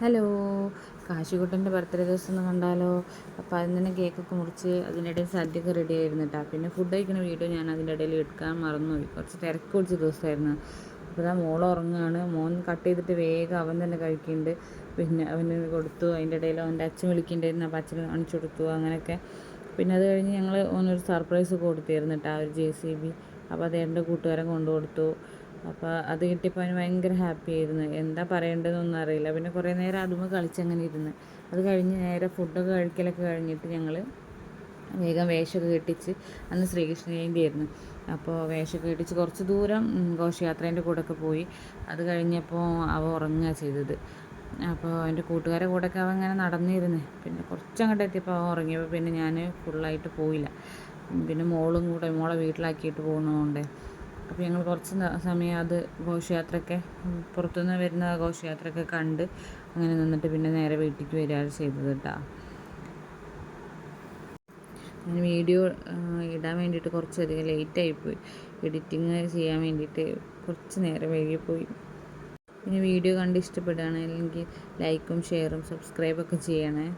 Hello, കാശിക്കുട്ടൻ്റെ birthday ദിവസം ഒന്ന് കണ്ടാലോ? അപ്പോൾ അതിന് തന്നെ കേക്കൊക്കെ മുറിച്ച് അതിനിടയിൽ സദ്യയൊക്കെ റെഡി ആയിരുന്നു കേട്ടോ. പിന്നെ ഫുഡ് കഴിക്കുന്ന വീഡിയോ ഞാൻ അതിൻ്റെ ഇടയിൽ എടുക്കാൻ മറന്നുപോയി. കുറച്ച് തിരക്ക് പിടിച്ച ദിവസമായിരുന്നു. അപ്പോൾ ഇതാ മോൾ ഉറങ്ങുകയാണ്. മോൻ കട്ട് ചെയ്തിട്ട് വേഗം അവൻ തന്നെ കഴിക്കുന്നുണ്ട്. പിന്നെ അവന് കൊടുത്തു. അതിൻ്റെ ഇടയിൽ അവൻ്റെ അച്ഛൻ വിളിക്കുന്നുണ്ടായിരുന്നു. അപ്പോൾ അച്ഛന് കാണിച്ചു കൊടുത്തു. അങ്ങനെയൊക്കെ. പിന്നെ അത് കഴിഞ്ഞ് ഞങ്ങൾ ഓനൊരു സർപ്രൈസ് കൊടുത്തിരുന്നു കേട്ടോ, ഒരു JCB. അപ്പോൾ അത് എൻ്റെ കൂട്ടുകാരൻ കൊണ്ടു കൊടുത്തു. അപ്പോൾ അത് കിട്ടിയപ്പോൾ അവന് ഭയങ്കര ഹാപ്പി ആയിരുന്നു. എന്താ പറയേണ്ടതെന്നൊന്നും അറിയില്ല. പിന്നെ കുറേ നേരം അതുമ്പോൾ കളിച്ചങ്ങനെ ഇരുന്ന്. അത് കഴിഞ്ഞ് നേരെ ഫുഡൊക്കെ കഴിക്കലൊക്കെ കഴിഞ്ഞിട്ട് ഞങ്ങൾ വേഗം വേഷമൊക്കെ കെട്ടിച്ച്, അന്ന് ശ്രീകൃഷ്ണ ജയന്തി ആയിരുന്നു. അപ്പോൾ വേഷമൊക്കെ കെട്ടിച്ച് കുറച്ച് ദൂരം ഘോഷയാത്രേൻ്റെ കൂടെയൊക്കെ പോയി. അത് കഴിഞ്ഞപ്പോൾ അവ ഉറങ്ങുക ചെയ്തത്. അപ്പോൾ എൻ്റെ കൂട്ടുകാരെ കൂടെയൊക്കെ അവൻ ഇങ്ങനെ നടന്നിരുന്നു. പിന്നെ കുറച്ചങ്ങോട്ട് എത്തിയപ്പോൾ അവൻ ഉറങ്ങിയപ്പോൾ പിന്നെ ഞാൻ ഫുള്ളായിട്ട് പോയില്ല. പിന്നെ മോളെ വീട്ടിലാക്കിയിട്ട് പോകുന്നതുകൊണ്ട് അപ്പോൾ ഞങ്ങൾ കുറച്ച് സമയം അത് ഘോഷയാത്രയൊക്കെ പുറത്തുനിന്ന് വരുന്ന ഘോഷയാത്രയൊക്കെ കണ്ട് അങ്ങനെ നിന്നിട്ട് പിന്നെ നേരെ വീട്ടിലേക്ക് വരികയാണ് ചെയ്തത് കേട്ടോ. ഞാൻ വീഡിയോ ഇടാൻ വേണ്ടിയിട്ട് കുറച്ചധികം ലേറ്റായിപ്പോയി. എഡിറ്റിങ് ചെയ്യാൻ വേണ്ടിയിട്ട് കുറച്ച് നേരം വൈകിപ്പോയി. പിന്നെ വീഡിയോ കണ്ട് ഇഷ്ടപ്പെടുകയാണെങ്കിൽ ലൈക്കും ഷെയറും സബ്സ്ക്രൈബൊക്കെ ചെയ്യണേ.